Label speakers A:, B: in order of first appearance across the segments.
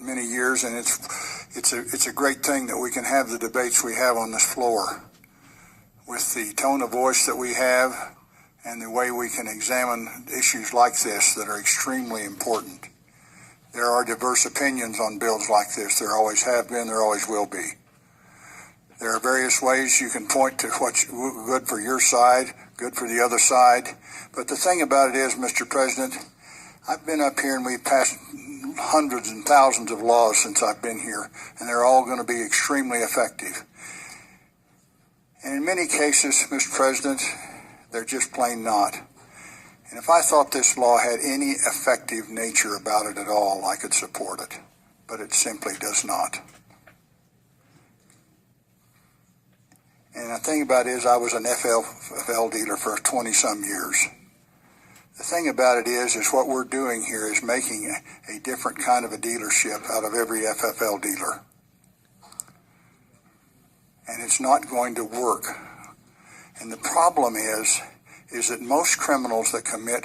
A: many years, and it's a great thing that we can have the debates we have on this floor with the tone of voice that we have and the way we can examine issues like this that are extremely important. There are diverse opinions on bills like this. There always have been, there always will be. There are various ways you can point to what's good for your side, good for the other side. But the thing about it is, Mr. President, I've been up here and we've passed hundreds and thousands of laws since I've been here, and they're all going to be extremely effective. And in many cases, Mr. President, they're just plain not. And if I thought this law had any effective nature about it at all, I could support it. But it simply does not. And the thing about it is, I was an FFL dealer for 20-some years. The thing about it is what we're doing here is making a different kind of a dealership out of every FFL dealer. And it's not going to work. And the problem is that most criminals that commit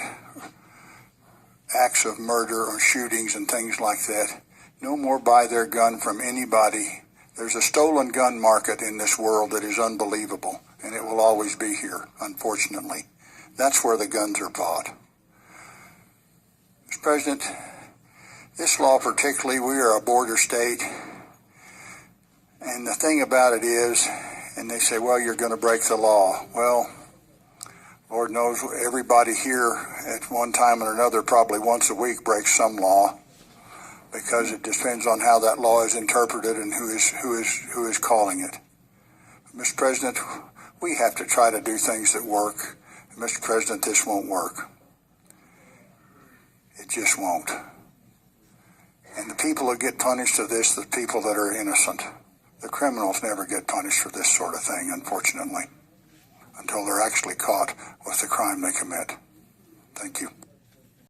A: acts of murder or shootings and things like that no more buy their gun from anybody. There's a stolen gun market in this world that is unbelievable, and it will always be here, unfortunately. That's where the guns are bought. Mr. President, this law particularly, we are a border state, and the thing about it is, and they say, well, you're going to break the law. Well, Lord knows everybody here at one time or another, probably once a week, breaks some law, because it depends on how that law is interpreted and who is calling it. Mr. President, we have to try to do things that work. Mr. President, this won't work. It just won't. And the people that get punished are the people that are innocent. The criminals never get punished for this sort of thing, unfortunately, until they're actually caught with the crime they commit. Thank you.